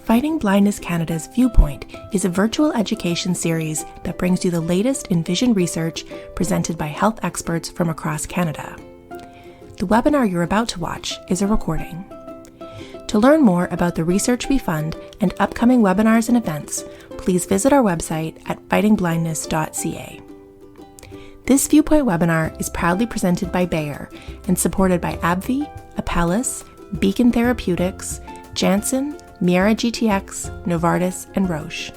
Fighting Blindness Canada's View Point is a virtual education series that brings you the latest in vision research presented by health experts from across Canada. The webinar you're about to watch is a recording. To learn more about the research we fund and upcoming webinars and events, please visit our website at fightingblindness.ca. This View Point webinar is proudly presented by Bayer and supported by Abbvie, Apellis, Beacon Therapeutics, Janssen, MeiraGTx, Novartis and Roche.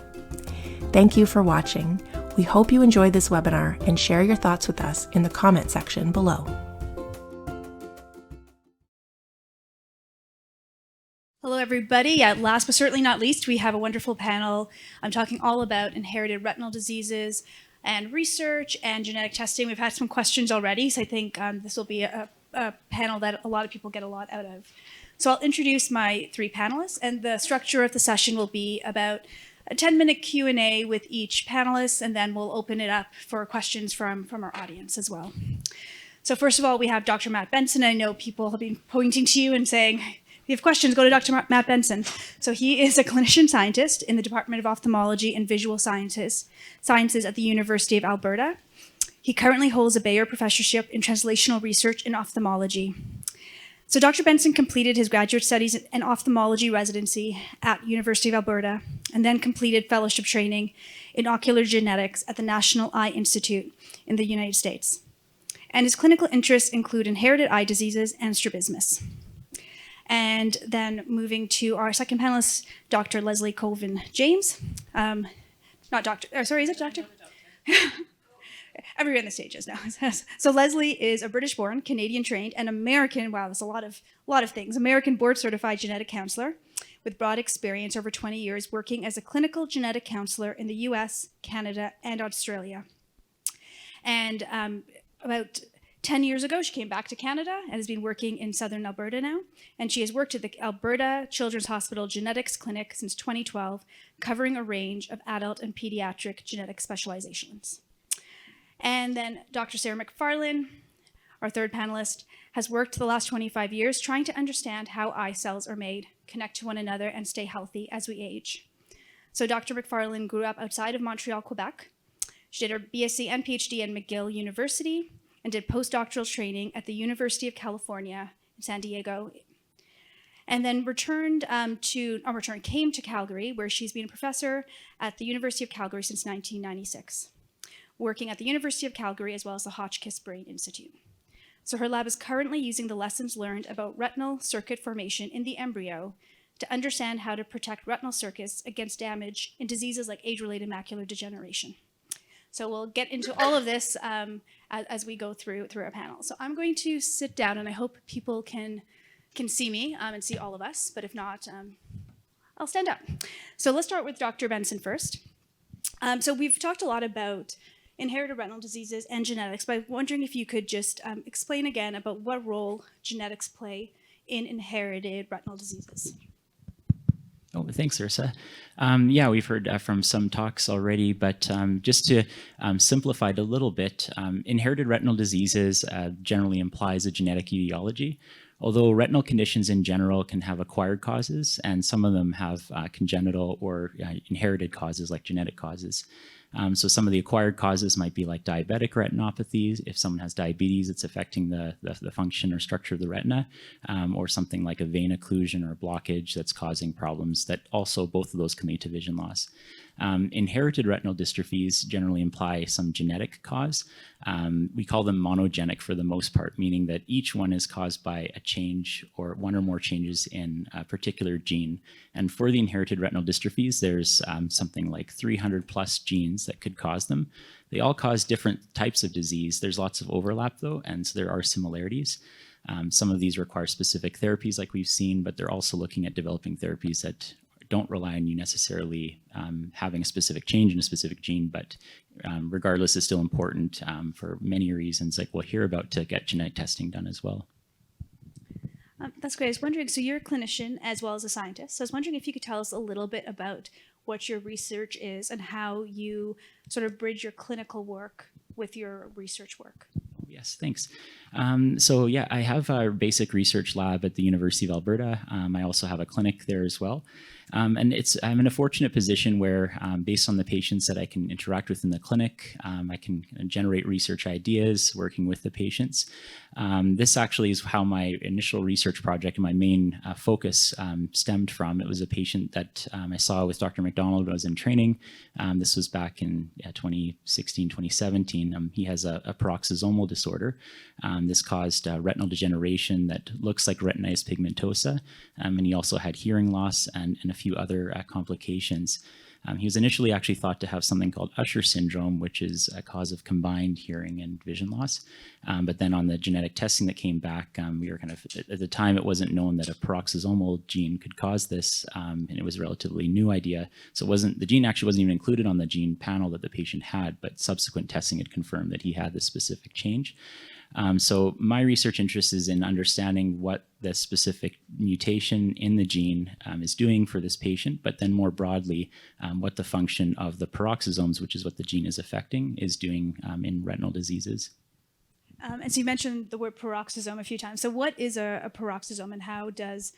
Thank you for watching. We hope you enjoyed this webinar and share your thoughts with us in the comment section below. Hello everybody. Last but certainly not least, we have a wonderful panel. I'm talking all about inherited retinal diseases and research and genetic testing. We've had some questions already, so I think this will be a panel that a lot of people get a lot out of. So I'll introduce my three panelists, and the structure of the session will be about a 10-minute Q&A with each panelist, and then we'll open it up for questions from our audience as well. So first of all, we have Dr. Matt Benson. I know people have been pointing to you and saying, if you have questions, go to Dr. Matt Benson. So he is a clinician scientist in the Department of Ophthalmology and Visual Sciences at the University of Alberta. He currently holds a Bayer Professorship in Translational Research in Ophthalmology. So Dr. Benson completed his graduate studies and ophthalmology residency at University of Alberta, and then completed fellowship training in ocular genetics at the National Eye Institute in the United States. And his clinical interests include inherited eye diseases and strabismus. And then moving to our second panelist, Dr. Leslie Colvin James. Is it doctor? Everyone on the stage is now. So Leslie is a British-born, Canadian-trained, and American, wow, that's a lot of things, American board-certified genetic counselor with broad experience over 20 years working as a clinical genetic counselor in the US, Canada, and Australia. And about 10 years ago, she came back to Canada and has been working in southern Alberta now. And she has worked at the Alberta Children's Hospital Genetics Clinic since 2012, covering a range of adult and pediatric genetic specializations. And then Dr. Sarah McFarlane, our third panelist, has worked the last 25 years trying to understand how eye cells are made, connect to one another, and stay healthy as we age. So Dr. McFarlane grew up outside of Montreal, Quebec. She did her BSc and PhD at McGill University and did postdoctoral training at the University of California in San Diego. And then came to Calgary, where she's been a professor at the University of Calgary since 1996. Working at the University of Calgary as well as the Hotchkiss Brain Institute. So her lab is currently using the lessons learned about retinal circuit formation in the embryo to understand how to protect retinal circuits against damage in diseases like age-related macular degeneration. So we'll get into all of this as we go through our panel. So I'm going to sit down, and I hope people can see me and see all of us, but if not, I'll stand up. So let's start with Dr. Benson first. So we've talked a lot about inherited retinal diseases and genetics, but I'm wondering if you could just explain again about what role genetics play in inherited retinal diseases. Oh, thanks, Ursa. Yeah, we've heard from some talks already, but just to simplify it a little bit, inherited retinal diseases generally implies a genetic etiology, although retinal conditions in general can have acquired causes, and some of them have congenital or inherited causes like genetic causes. So some of the acquired causes might be like diabetic retinopathies. If someone has diabetes, it's affecting the function or structure of the retina, or something like a vein occlusion or blockage that's causing problems that also both of those can lead to vision loss. Inherited retinal dystrophies generally imply some genetic cause. We call them monogenic for the most part, meaning that each one is caused by a change or one or more changes in a particular gene. And for the inherited retinal dystrophies, there's something like 300 plus genes that could cause them. They all cause different types of disease. There's lots of overlap though, and so there are similarities. Some of these require specific therapies like we've seen, but they're also looking at developing therapies that don't rely on you necessarily having a specific change in a specific gene, but regardless is still important for many reasons like we'll hear about to get genetic testing done as well. That's great. I was wondering, so you're a clinician as well as a scientist. So I was wondering if you could tell us a little bit about what your research is and how you sort of bridge your clinical work with your research work. Yes, thanks. So yeah, I have a basic research lab at the University of Alberta. I also have a clinic there as well. And I'm in a fortunate position where, based on the patients that I can interact with in the clinic, I can generate research ideas working with the patients. This actually is how my initial research project and my main focus stemmed from. It was a patient that I saw with Dr. McDonald when I was in training. This was back in 2016, 2017. He has a paroxysmal disorder. This caused retinal degeneration that looks like retinitis pigmentosa, and he also had hearing loss and a few other complications. He was initially actually thought to have something called Usher syndrome, which is a cause of combined hearing and vision loss. But then on the genetic testing that came back, we were kind of, at the time it wasn't known that a peroxisomal gene could cause this, and it was a relatively new idea. So the gene actually wasn't even included on the gene panel that the patient had, but subsequent testing had confirmed that he had this specific change. So my research interest is in understanding what the specific mutation in the gene is doing for this patient, but then more broadly, what the function of the peroxisomes, which is what the gene is affecting, is doing in retinal diseases. And so you mentioned the word peroxisome a few times. So what is a peroxisome, and how does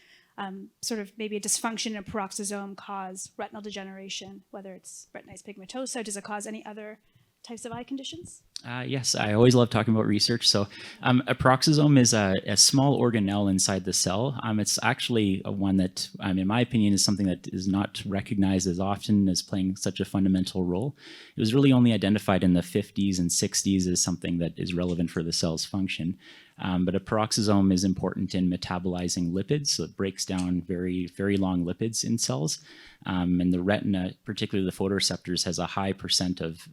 sort of maybe a dysfunction in a peroxisome cause retinal degeneration, whether it's retinitis pigmentosa? Does it cause any other types of eye conditions? Yes, I always love talking about research. So a peroxisome is a small organelle inside the cell. It's actually one that, in my opinion, is something that is not recognized as often as playing such a fundamental role. It was really only identified in the 50s and 60s as something that is relevant for the cell's function. But a peroxisome is important in metabolizing lipids, so it breaks down very, very long lipids in cells. And the retina, particularly the photoreceptors, has a high percent of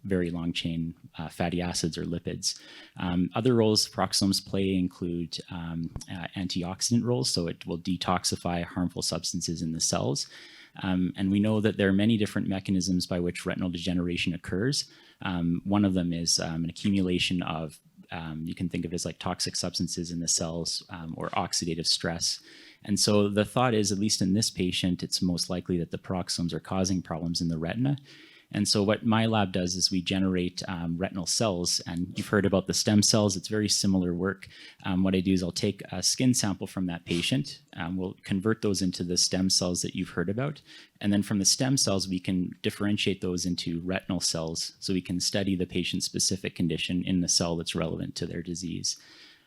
very long chain fatty acids or lipids. Other roles peroxisomes play include antioxidant roles, so it will detoxify harmful substances in the cells. And we know that there are many different mechanisms by which retinal degeneration occurs. One of them is an accumulation of you can think of it as like toxic substances in the cells or oxidative stress. And so the thought is, at least in this patient, it's most likely that the peroxisomes are causing problems in the retina. And so what my lab does is we generate retinal cells, and you've heard about the stem cells. It's very similar work. What I do is I'll take a skin sample from that patient. We'll convert those into the stem cells that you've heard about. And then from the stem cells, we can differentiate those into retinal cells, so we can study the patient's specific condition in the cell that's relevant to their disease.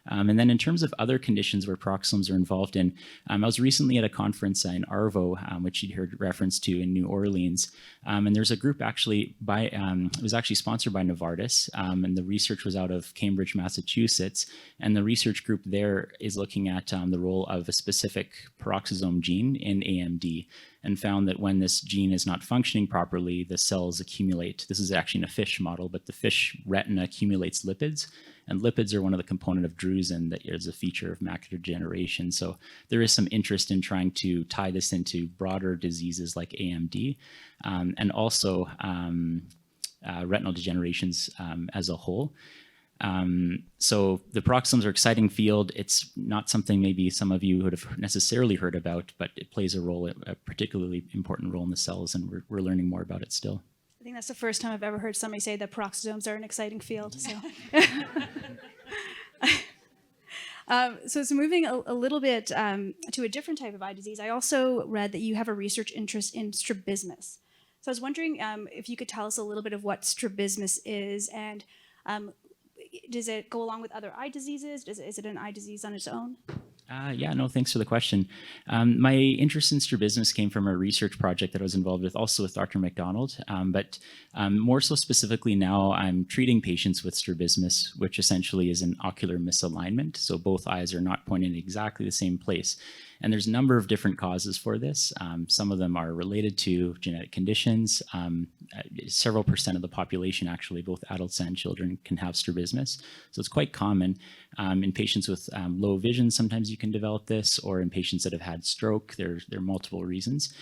And then in terms of other conditions where peroxisomes are involved in, I was recently at a conference in Arvo, which you heard reference to in New Orleans. And there's a group actually it was actually sponsored by Novartis, and the research was out of Cambridge, Massachusetts. And the research group there is looking at the role of a specific peroxisome gene in AMD, and found that when this gene is not functioning properly, the cells accumulate. This is actually in a fish model, but the fish retina accumulates lipids. And lipids are one of the component of drusen that is a feature of macular degeneration. So there is some interest in trying to tie this into broader diseases like AMD, and also retinal degenerations as a whole. So the peroxisomes are an exciting field. It's not something maybe some of you would have necessarily heard about, but it plays a particularly important role in the cells, and we're learning more about it still. I think that's the first time I've ever heard somebody say that peroxisomes are an exciting field. So, so moving a little bit to a different type of eye disease, I also read that you have a research interest in strabismus. So I was wondering if you could tell us a little bit of what strabismus is, and does it go along with other eye diseases? Is it an eye disease on its own? Yeah, no, thanks for the question. My interest in strabismus came from a research project that I was involved with, also with Dr. McDonald, but more so specifically now I'm treating patients with strabismus, which essentially is an ocular misalignment. So both eyes are not pointing in exactly the same place. And there's a number of different causes for this. Some of them are related to genetic conditions. Several percent of the population, actually, both adults and children, can have strabismus. So it's quite common. In patients with low vision, sometimes you can develop this, or in patients that have had stroke. There are multiple reasons.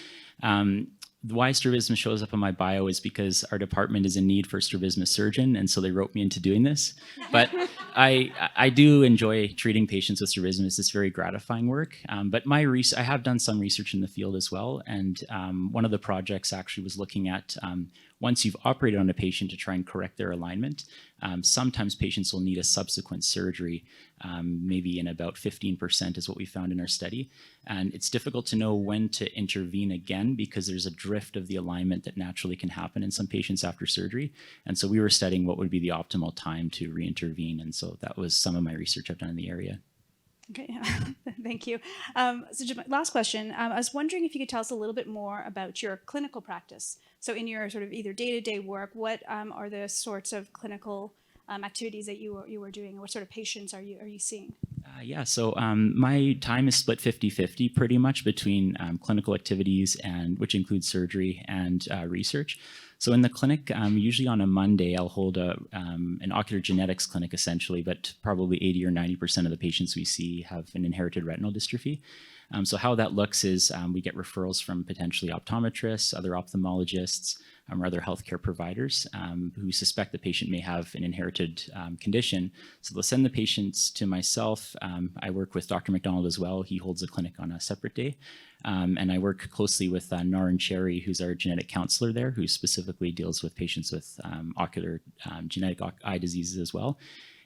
Why strabismus shows up in my bio is because our department is in need for a strabismus surgeon, and so they wrote me into doing this. But I do enjoy treating patients with strabismus. It's very gratifying work. But I have done some research in the field as well, and one of the projects actually was looking at once you've operated on a patient to try and correct their alignment, sometimes patients will need a subsequent surgery, maybe in about 15% is what we found in our study. And it's difficult to know when to intervene again because there's a drift of the alignment that naturally can happen in some patients after surgery. And so we were studying what would be the optimal time to reintervene. And so that was some of my research I've done in the area. Okay, thank you. So just my last question, I was wondering if you could tell us a little bit more about your clinical practice. So in your sort of either day-to-day work, what are the sorts of clinical activities that you are doing? What sort of patients are you seeing? So my time is split 50-50 pretty much between clinical activities, and which includes surgery and research. So in the clinic, usually on a Monday, I'll hold an ocular genetics clinic essentially, but probably 80 or 90% of the patients we see have an inherited retinal dystrophy. So how that looks is we get referrals from potentially optometrists, other ophthalmologists, or other healthcare providers who suspect the patient may have an inherited condition. So they'll send the patients to myself. I work with Dr. McDonald as well. He holds a clinic on a separate day. And I work closely with Norrin Cherry, who's our genetic counselor there, who specifically deals with patients with ocular genetic eye diseases as well.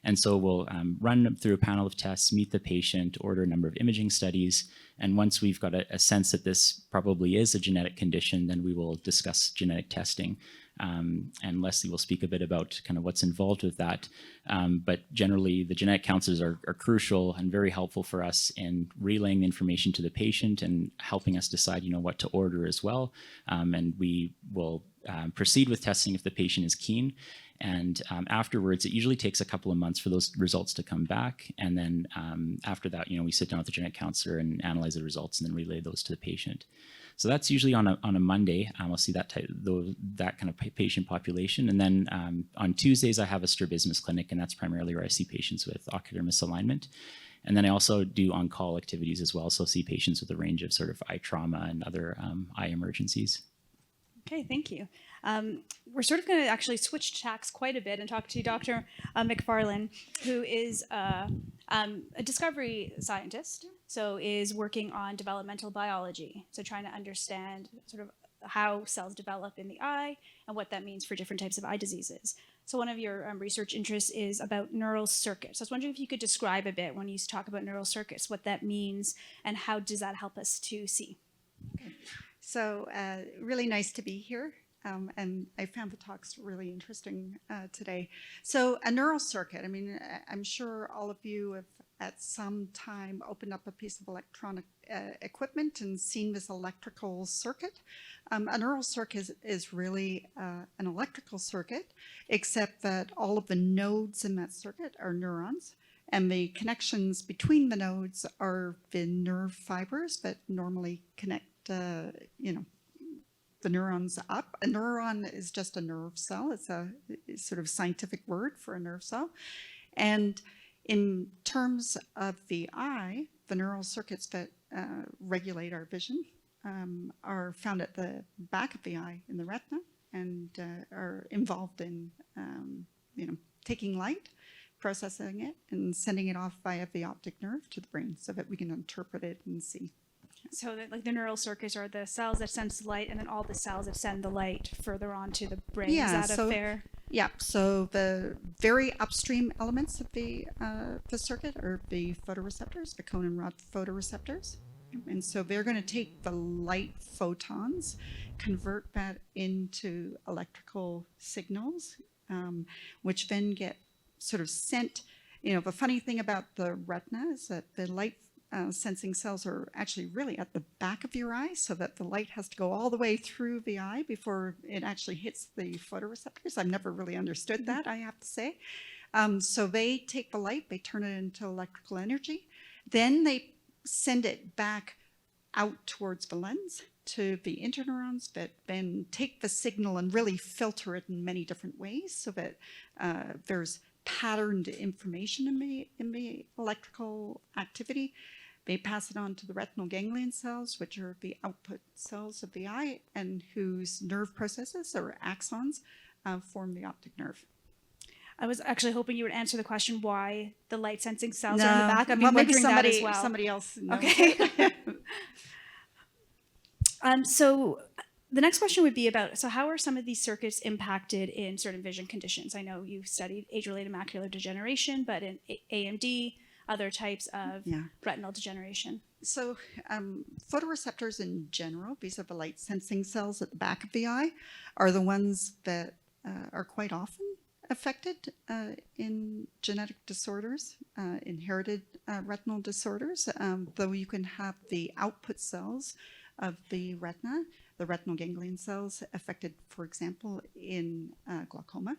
And so we'll run through a panel of tests, meet the patient, order a number of imaging studies. And once we've got a sense that this probably is a genetic condition, then we will discuss genetic testing. And Leslie will speak a bit about kind of what's involved with that. But generally, the genetic counselors are crucial and very helpful for us in relaying the information to the patient and helping us decide, what to order as well. And we will proceed with testing if the patient is keen. And afterwards, it usually takes a couple of months for those results to come back. And then after that, we sit down with the genetic counselor and analyze the results and then relay those to the patient. So that's usually on a Monday. I'll see that kind of patient population. And then on Tuesdays, I have a strabismus clinic, and that's primarily where I see patients with ocular misalignment. And then I also do on-call activities as well. So see patients with a range of sort of eye trauma and other eye emergencies. Okay, thank you. We're sort of going to actually switch tacks quite a bit and talk to Dr. McFarlane, who is a discovery scientist, so is working on developmental biology, so trying to understand sort of how cells develop in the eye and what that means for different types of eye diseases. So one of your research interests is about neural circuits. I was wondering if you could describe a bit when you talk about neural circuits, what that means and how does that help us to see? Okay. So really nice to be here. And I found the talks really interesting today. So a neural circuit, I'm sure all of you have at some time opened up a piece of electronic equipment and seen this electrical circuit. A neural circuit is really an electrical circuit, except that all of the nodes in that circuit are neurons. And the connections between the nodes are the nerve fibers that normally connect the neurons up. A neuron is just a nerve cell. It's a sort of scientific word for a nerve cell. And in terms of the eye, the neural circuits that regulate our vision are found at the back of the eye in the retina and are involved in taking light, processing it, and sending it off via the optic nerve to the brain so that we can interpret it and see. So like the neural circuits are the cells that sense the light, and then all the cells that send the light further on to the brain. Yeah, is that a fair? Yeah, so the very upstream elements of the circuit are the photoreceptors, the cone and rod photoreceptors. And so they're going to take the light photons, convert that into electrical signals, which then get sort of sent. The funny thing about the retina is that the light sensing cells are actually really at the back of your eye, so that the light has to go all the way through the eye before it actually hits the photoreceptors. I've never really understood that, I have to say. So they take the light, they turn it into electrical energy, then they send it back out towards the lens to the interneurons that then take the signal and really filter it in many different ways so that there's patterned information in the electrical activity. They pass it on to the retinal ganglion cells, which are the output cells of the eye and whose nerve processes or axons form the optic nerve. I was actually hoping you would answer the question why the light sensing cells are in the back. I've been maybe wondering that as well. somebody else knows. Okay. So The next question would be about, so how are some of these circuits impacted in certain vision conditions? I know you've studied age-related macular degeneration, but in AMD, other types of retinal degeneration. So photoreceptors in general, these are the light sensing cells at the back of the eye, are the ones that are quite often affected in genetic disorders, inherited retinal disorders, though you can have the output cells of the retina, the retinal ganglion cells affected, for example, in glaucoma.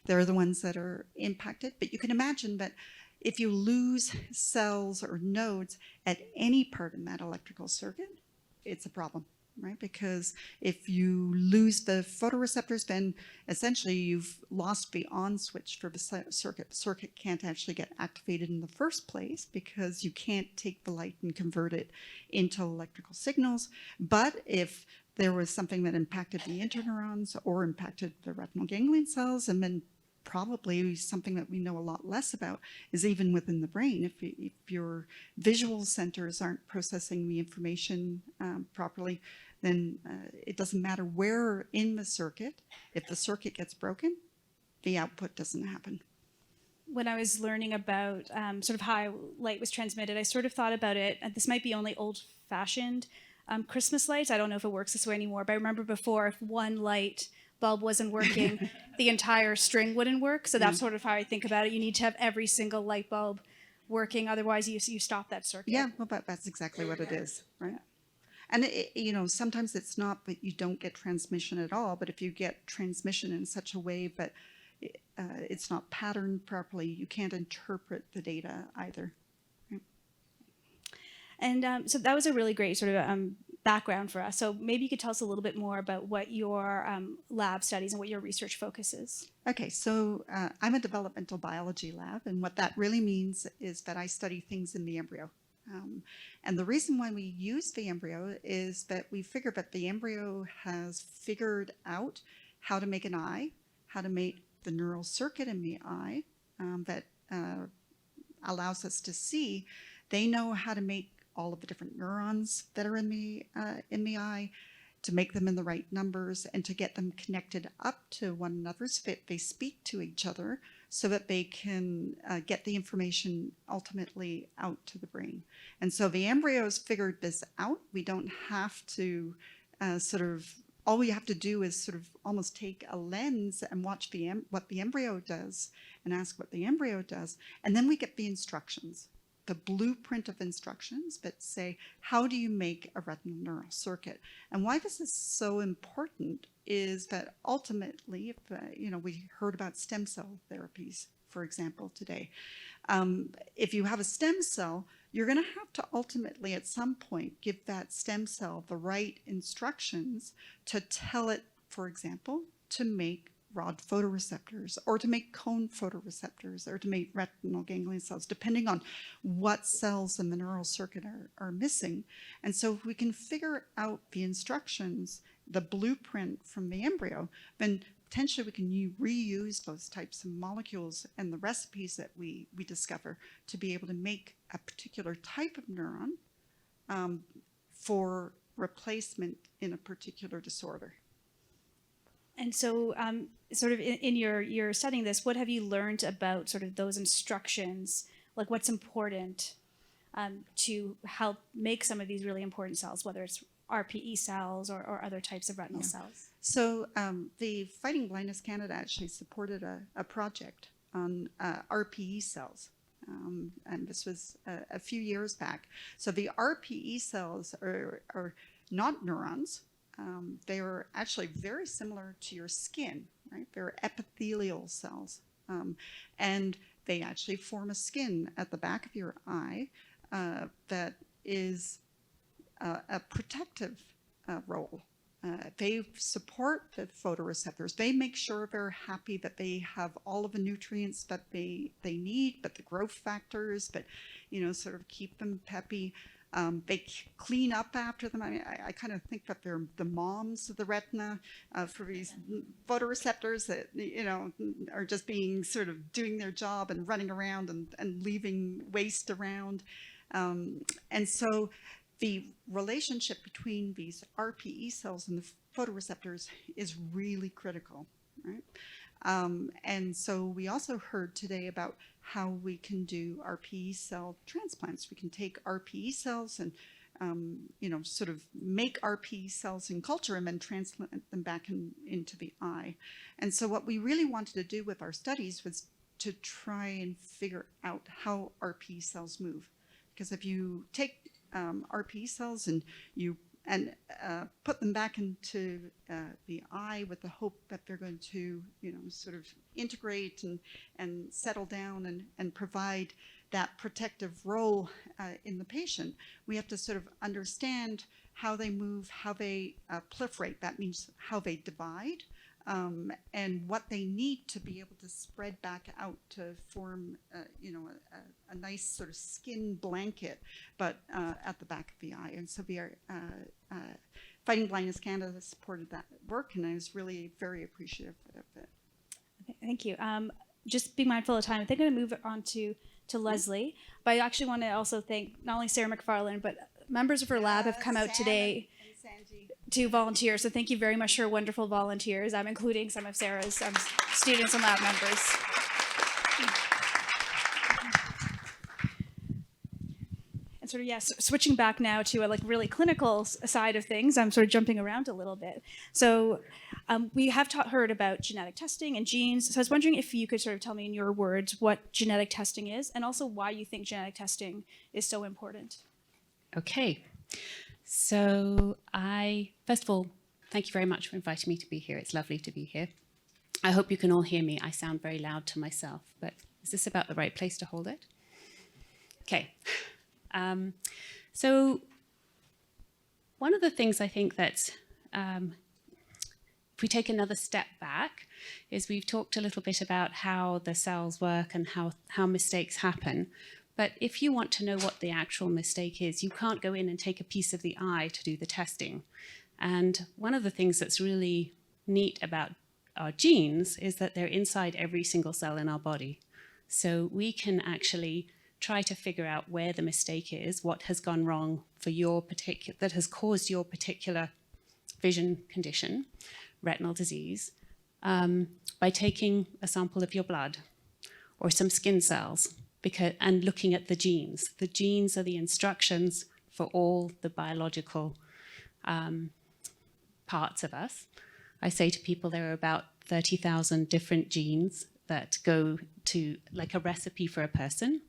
They're the ones that are impacted, but you can imagine that if you lose cells or nodes at any part in that electrical circuit, it's a problem, right? Because if you lose the photoreceptors, then essentially you've lost the on switch for the circuit. The circuit can't actually get activated in the first place because you can't take the light and convert it into electrical signals. But if there was something that impacted the interneurons or impacted the retinal ganglion cells, and then probably something that we know a lot less about is even within the brain. If your visual centers aren't processing the information properly, then it doesn't matter where in the circuit. If the circuit gets broken, the output doesn't happen. When I was learning about sort of how light was transmitted, I sort of thought about it, and this might be only old-fashioned Christmas lights. I don't know if it works this way anymore, but I remember before, if one light bulb wasn't working, the entire string wouldn't work. So that's sort of how I think about it. You need to have every single light bulb working, otherwise you stop that circuit. Yeah, well, that's exactly what it is, right? And you know, sometimes it's not that you don't get transmission at all, but if you get transmission in such a way that it's not patterned properly, you can't interpret the data either. Right? And so that was a really great sort of background for us. So maybe you could tell us a little bit more about what your lab studies and what your research focuses. Okay, so I'm a developmental biology lab, and what that really means is that I study things in the embryo. And the reason why we use the embryo is that we figure that the embryo has figured out how to make an eye, how to make the neural circuit in the eye that allows us to see. They know how to make all of the different neurons that are in the eye, to make them in the right numbers and to get them connected up to one another so that they speak to each other, so that they can get the information ultimately out to the brain. And so the embryos figured this out. We don't have to all we have to do is sort of almost take a lens and watch what the embryo does and ask what the embryo does. And then we get the instructions, the blueprint of instructions that say, how do you make a retinal neural circuit? And why this is so important is that ultimately, if we heard about stem cell therapies, for example, today. If you have a stem cell, you're going to have to ultimately at some point give that stem cell the right instructions to tell it, for example, to make rod photoreceptors or to make cone photoreceptors or to make retinal ganglion cells, depending on what cells in the neural circuit are missing. And so if we can figure out the instructions, the blueprint from the embryo, then potentially we can reuse those types of molecules and the recipes that we discover to be able to make a particular type of neuron for replacement in a particular disorder. And so sort of in your studying this, what have you learned about sort of those instructions, like what's important to help make some of these really important cells, whether it's RPE cells or other types of retinal cells? So the Fighting Blindness Canada actually supported a project on RPE cells. And this was a few years back. So the RPE cells are not neurons. They are actually very similar to your skin, right? They're epithelial cells. And they actually form a skin at the back of your eye that is a protective role. They support the photoreceptors. They make sure they're happy that they have all of the nutrients that they need, but the growth factors, but sort of keep them peppy. They clean up after them. I mean, I kind of think that they're the moms of the retina for these photoreceptors that, are just being sort of doing their job and running around and leaving waste around. And so the relationship between these RPE cells and the photoreceptors is really critical, right? And so we also heard today about how we can do RPE cell transplants. We can take RPE cells and sort of make RPE cells in culture and then transplant them back into the eye. And so what we really wanted to do with our studies was to try and figure out how RPE cells move. Because if you take RPE cells and you put them back into the eye with the hope that they're going to, sort of integrate and settle down and provide that protective role in the patient, we have to sort of understand how they move, how they proliferate. That means how they divide, and what they need to be able to spread back out to form, a nice sort of skin blanket, but at the back of the eye. And so we are Fighting Blindness Canada supported that work, and I was really very appreciative of it. Thank you. Just be mindful of time. I think I'm going to move it on to Leslie, but I actually want to also thank not only Sarah McFarlane, but members of her lab have come out today to volunteer. So thank you very much for wonderful volunteers. I'm including some of Sarah's students and lab members. And sort of, yes, switching back now to a really clinical side of things. I'm sort of jumping around a little bit. So we have heard about genetic testing and genes. So I was wondering if you could sort of tell me in your words what genetic testing is and also why you think genetic testing is so important. Okay. So first of all, thank you very much for inviting me to be here. It's lovely to be here. I hope you can all hear me. I sound very loud to myself, but is this about the right place to hold it? Okay. So one of the things I think that if we take another step back is we've talked a little bit about how the cells work and how mistakes happen. But if you want to know what the actual mistake is, you can't go in and take a piece of the eye to do the testing. And one of the things that's really neat about our genes is that they're inside every single cell in our body. So we can actually try to figure out where the mistake is, what has gone wrong for that has caused your particular vision condition, retinal disease, by taking a sample of your blood or some skin cells and looking at the genes. The genes are the instructions for all the biological parts of us. I say to people there are about 30,000 different genes that go to like a recipe for a person,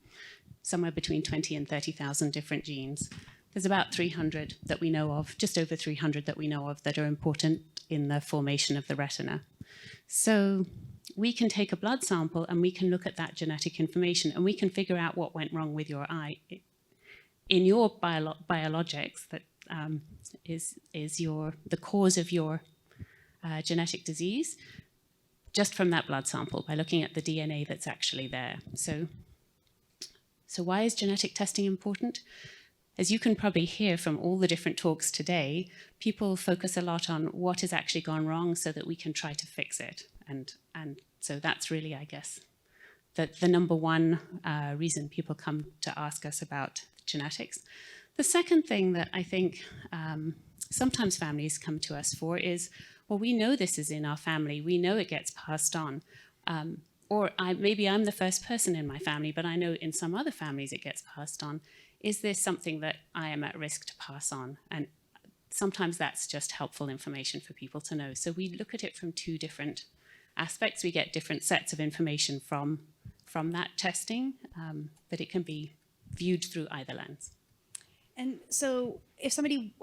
somewhere between 20 and 30,000 different genes. There's about 300 that we know of, just over 300 that we know of that are important in the formation of the retina. So we can take a blood sample and we can look at that genetic information and we can figure out what went wrong with your eye. In your biologics, that is the cause of your genetic disease, just from that blood sample by looking at the DNA that's actually there. So why is genetic testing important? As you can probably hear from all the different talks today, people focus a lot on what has actually gone wrong so that we can try to fix it. And so that's really, I guess, the number one reason people come to ask us about genetics. The second thing that I think sometimes families come to us for is, well, we know this is in our family. We know it gets passed on. Or maybe I'm the first person in my family, but I know in some other families it gets passed on. Is this something that I am at risk to pass on? And sometimes that's just helpful information for people to know. So we look at it from two different aspects. We get different sets of information from that testing, but it can be viewed through either lens. And so if somebody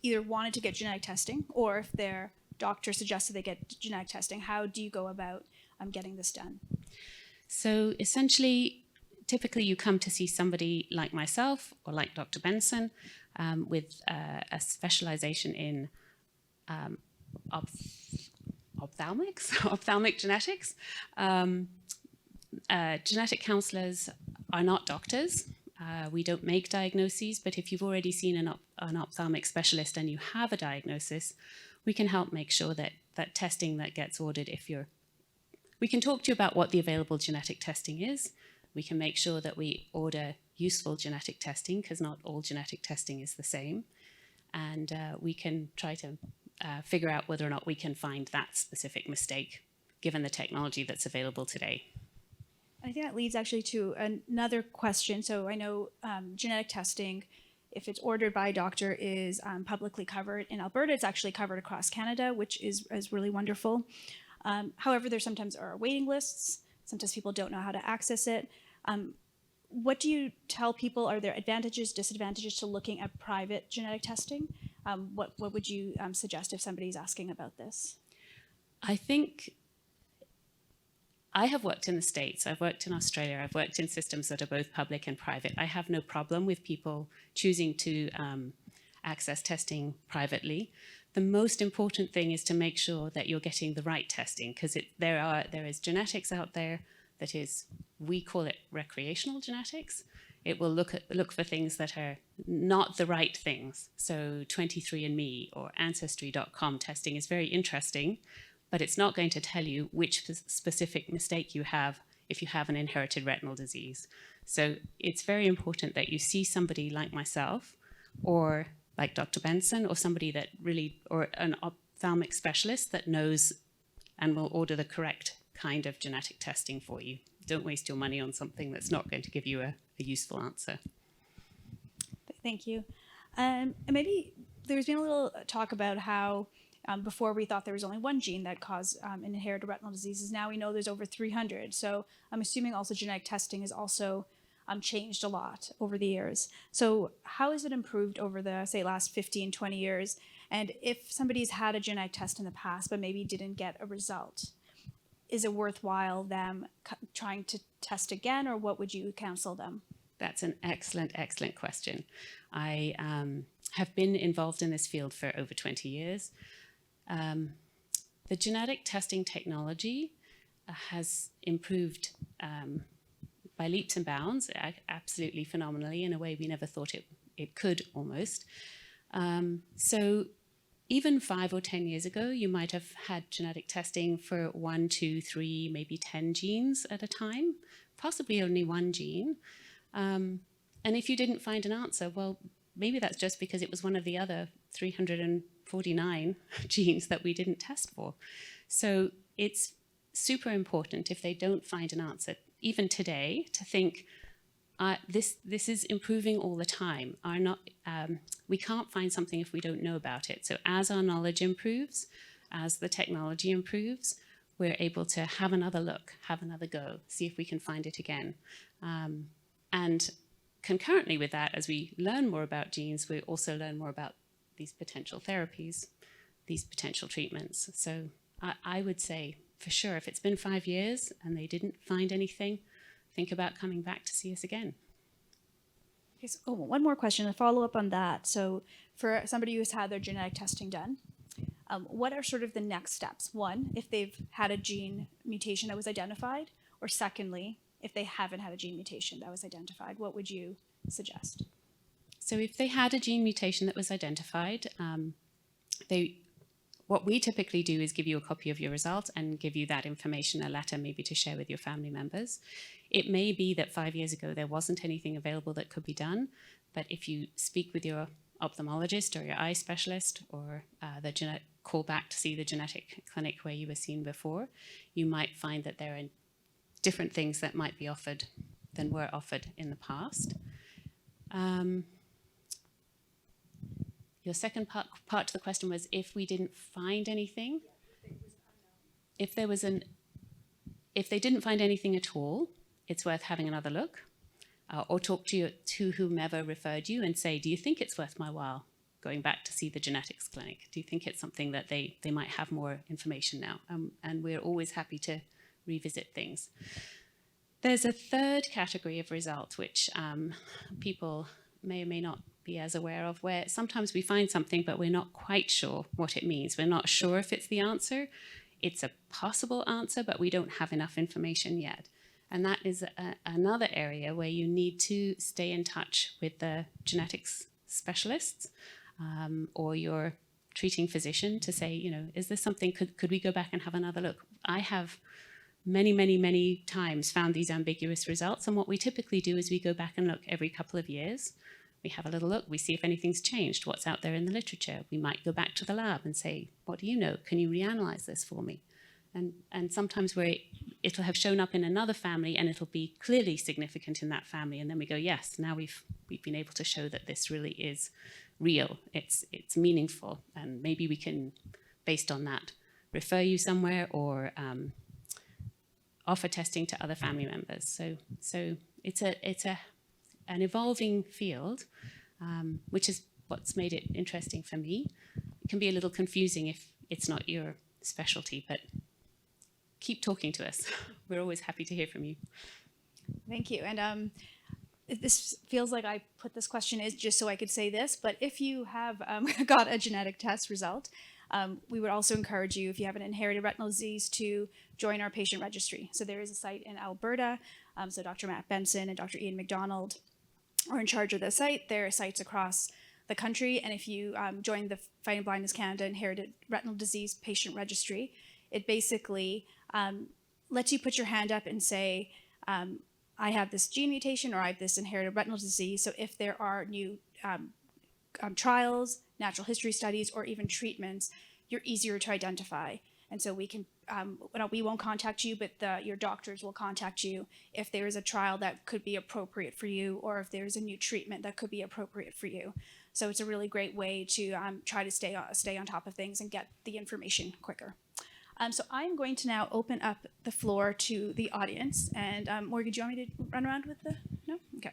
either wanted to get genetic testing or if their doctor suggested they get genetic testing, how do you go about getting this done? So essentially, typically you come to see somebody like myself or like Dr. Benson with a specialization in ophthalmic genetics. Genetic counselors are not doctors. We don't make diagnoses, but if you've already seen an ophthalmic specialist and you have a diagnosis, we can help make sure that testing that gets ordered, we can talk to you about what the available genetic testing is. We can make sure that we order useful genetic testing, because not all genetic testing is the same. And we can try to figure out whether or not we can find that specific mistake, given the technology that's available today. I think that leads actually to another question. So I know genetic testing, if it's ordered by a doctor, is publicly covered. In Alberta, it's actually covered across Canada, which is really wonderful. However, there sometimes are waiting lists. Sometimes people don't know how to access it. What do you tell people? Are there advantages, disadvantages to looking at private genetic testing? What would you suggest if somebody's asking about this? I think I have worked in the States, I've worked in Australia, I've worked in systems that are both public and private. I have no problem with people choosing to access testing privately. The most important thing is to make sure that you're getting the right testing, because there is genetics out there that is, we call it recreational genetics. It will look for things that are not the right things. So 23andMe or Ancestry.com testing is very interesting, but it's not going to tell you which specific mistake you have if you have an inherited retinal disease. So it's very important that you see somebody like myself, or like Dr. Benson, or somebody that really, or an ophthalmic specialist that knows and will order the correct kind of genetic testing for you. Don't waste your money on something that's not going to give you a useful answer. Thank you. And maybe there's been a little talk about how before we thought there was only one gene that caused inherited retinal diseases. Now we know there's over 300. So I'm assuming also genetic testing has also changed a lot over the years. So how has it improved over the, say, last 15, 20 years? And if somebody's had a genetic test in the past but maybe didn't get a result, is it worthwhile them trying to test again, or what would you counsel them? That's an excellent, excellent question. I have been involved in this field for over 20 years. The genetic testing technology has improved by leaps and bounds, absolutely phenomenally, in a way we never thought it could almost. So even 5 or 10 years ago, you might have had genetic testing for 1, 2, 3, maybe 10 genes at a time, possibly only one gene. And if you didn't find an answer, well, maybe that's just because it was one of the other 349 genes that we didn't test for. So it's super important, if they don't find an answer, even today, to think, this is improving all the time. We can't find something if we don't know about it. So as our knowledge improves, as the technology improves, we're able to have another look, have another go, see if we can find it again. And concurrently with that, as we learn more about genes, we also learn more about these potential therapies, these potential treatments. So I would say, for sure, if it's been 5 years and they didn't find anything, think about coming back to see us again. Okay, so, one more question, a follow-up on that. So for somebody who's had their genetic testing done, what are sort of the next steps? One, if they've had a gene mutation that was identified, or secondly, if they haven't had a gene mutation that was identified, what would you suggest? So if they had a gene mutation that was identified, what we typically do is give you a copy of your result and give you that information, a letter maybe to share with your family members. It may be that 5 years ago there wasn't anything available that could be done, but if you speak with your ophthalmologist or your eye specialist, or call back to see the genetic clinic where you were seen before, you might find that there are different things that might be offered than were offered in the past. Your second part to the question was if we didn't find anything. If they didn't find anything at all, it's worth having another look, or talk to whomever referred you and say, do you think it's worth my while going back to see the genetics clinic? Do you think it's something that they might have more information now? And we're always happy to revisit things. There's a third category of result which people may or may not be as aware of, where sometimes we find something but we're not quite sure what it means. We're not sure if it's the answer. It's a possible answer, but we don't have enough information yet. And that is another area where you need to stay in touch with the genetics specialists or your treating physician to say, is this something, could we go back and have another look? I have many times found these ambiguous results. And what we typically do is we go back and look every couple of years. We have a little look, we see if anything's changed, what's out there in the literature. We might go back to the lab and say, what do you know? Can you reanalyze this for me? And sometimes it'll have shown up in another family and it'll be clearly significant in that family. And then we go, yes, now we've been able to show that this really is real. It's meaningful. And maybe we can, based on that, refer you somewhere or offer testing to other family members. So it's an evolving field, which is what's made it interesting for me. It can be a little confusing if it's not your specialty, but keep talking to us. We're always happy to hear from you. Thank you. And this feels like I put this question is just so I could say this, but if you have got a genetic test result, we would also encourage you, if you have an inherited retinal disease, to join our patient registry. So there is a site in Alberta. So Dr. Matt Benson and Dr. Ian McDonald are in charge of the site. There are sites across the country. And if you join the Fighting Blindness Canada Inherited Retinal Disease Patient Registry, it basically lets you put your hand up and say, I have this gene mutation or I have this inherited retinal disease. So if there are new trials, natural history studies, or even treatments, you're easier to identify. And so we can, we won't contact you, but your doctors will contact you if there is a trial that could be appropriate for you, or if there's a new treatment that could be appropriate for you. So it's a really great way to try to stay on top of things and get the information quicker. So I'm going to now open up the floor to the audience. And Morgan, do you want me to run around with the, no? Okay.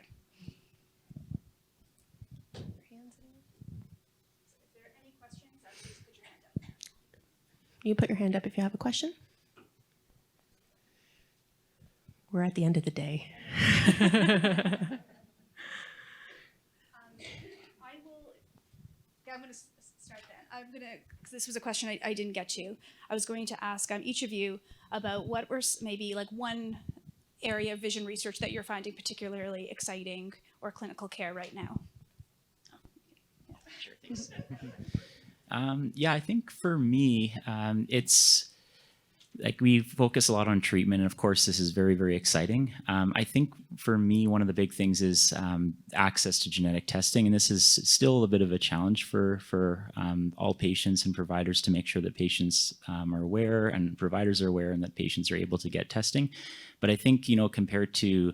You put your hand up if you have a question. We're at the end of the day. I'm going to start then. Because this was a question I didn't get to. I was going to ask each of you about what were maybe like one area of vision research that you're finding particularly exciting or clinical care right now. Sure, thanks. Yeah, I think for me, it's like we focus a lot on treatment, and of course this is very, very exciting. I think for me, one of the big things is access to genetic testing, and this is still a bit of a challenge for all patients and providers to make sure that patients are aware and providers are aware and that patients are able to get testing. But I think, compared to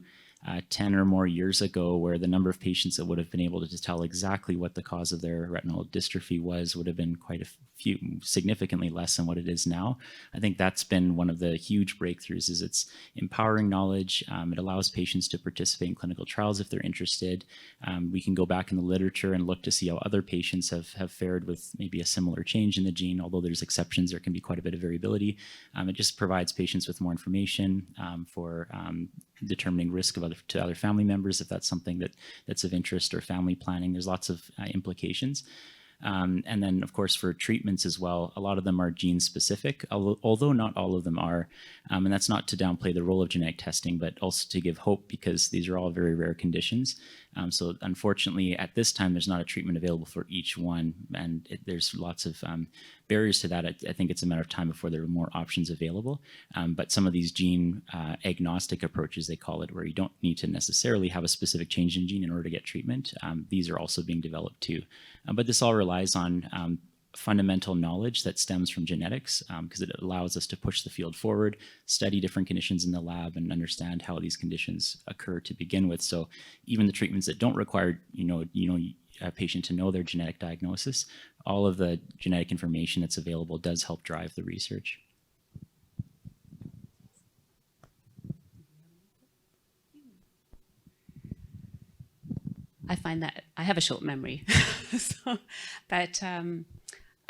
10 or more years ago, where the number of patients that would have been able to tell exactly what the cause of their retinal dystrophy was would have been quite a few, significantly less than what it is now. I think that's been one of the huge breakthroughs, is it's empowering knowledge. It allows patients to participate in clinical trials if they're interested. We can go back in the literature and look to see how other patients have fared with maybe a similar change in the gene. Although there's exceptions, there can be quite a bit of variability. It just provides patients with more information for determining risk to other family members, if that's something that's of interest, or family planning. There's lots of implications. And then, of course, for treatments as well, a lot of them are gene specific, although not all of them are. And that's not to downplay the role of genetic testing, but also to give hope, because these are all very rare conditions. So unfortunately, at this time, there's not a treatment available for each one. And there's lots of barriers to that. I think it's a matter of time before there are more options available. But some of these gene agnostic approaches, they call it, where you don't need to necessarily have a specific change in gene in order to get treatment, these are also being developed too. But this all relies on fundamental knowledge that stems from genetics, because it allows us to push the field forward, study different conditions in the lab, and understand how these conditions occur to begin with. So even the treatments that don't require a patient to know their genetic diagnosis, all of the genetic information that's available does help drive the research. I find that I have a short memory, but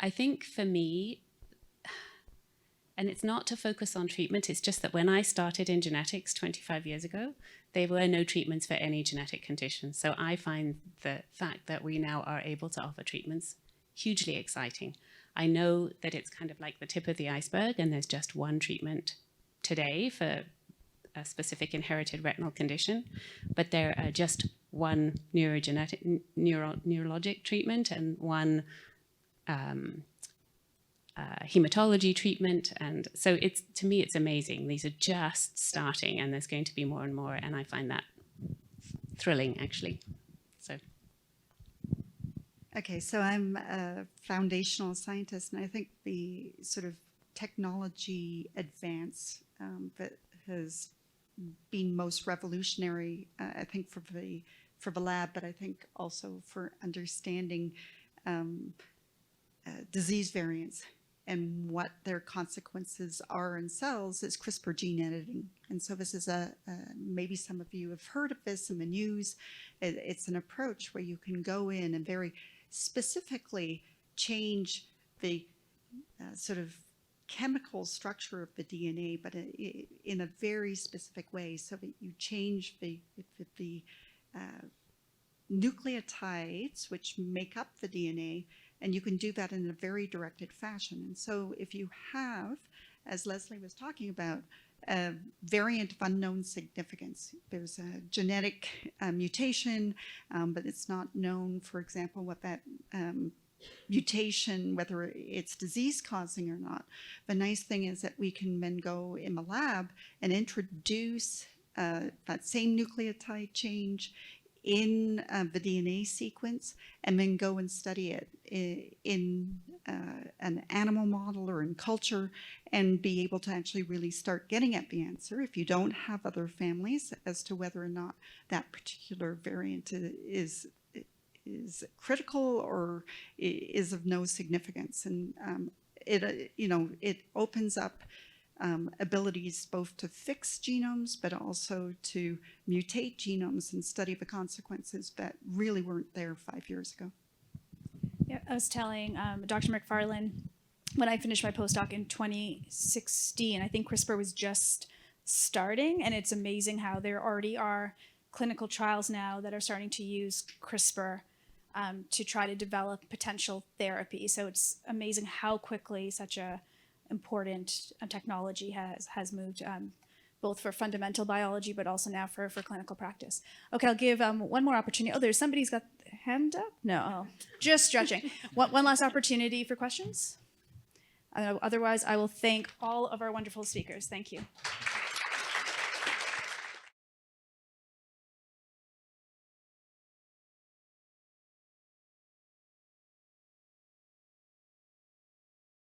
I think for me, and it's not to focus on treatment, it's just that when I started in genetics 25 years ago, there were no treatments for any genetic condition. So I find the fact that we now are able to offer treatments hugely exciting. I know that it's kind of like the tip of the iceberg, and there's just one treatment today for a specific inherited retinal condition, but there are just one neurologic treatment and one hematology treatment. And so to me, it's amazing. These are just starting, and there's going to be more and more, and I find that thrilling, actually. So. Okay, so I'm a foundational scientist, and I think the sort of technology advance that has been most revolutionary, I think for the lab, but I think also for understanding disease variants and what their consequences are in cells, is CRISPR gene editing. And so this is maybe some of you have heard of this in the news. It's an approach where you can go in and very specifically change the sort of chemical structure of the DNA, but in a very specific way, so that you change the nucleotides which make up the DNA, and you can do that in a very directed fashion. And so if you have, as Leslie was talking about, a variant of unknown significance, there's a genetic mutation, but it's not known, for example, what that mutation, whether it's disease causing or not. The nice thing is that we can then go in the lab and introduce that same nucleotide change in the DNA sequence, and then go and study it in an animal model or in culture, and be able to actually really start getting at the answer, if you don't have other families, as to whether or not that particular variant is critical or is of no significance. And it opens up abilities both to fix genomes, but also to mutate genomes and study the consequences that really weren't there 5 years ago. Yeah, I was telling Dr. McFarlane when I finished my postdoc in 2016, I think CRISPR was just starting, and it's amazing how there already are clinical trials now that are starting to use CRISPR to try to develop potential therapy. So it's amazing how quickly such a important technology has moved, both for fundamental biology, but also now for clinical practice. Okay, I'll give one more opportunity. Oh, there's somebody's got their hand up? No, just stretching. One last opportunity for questions. Otherwise, I will thank all of our wonderful speakers. Thank you.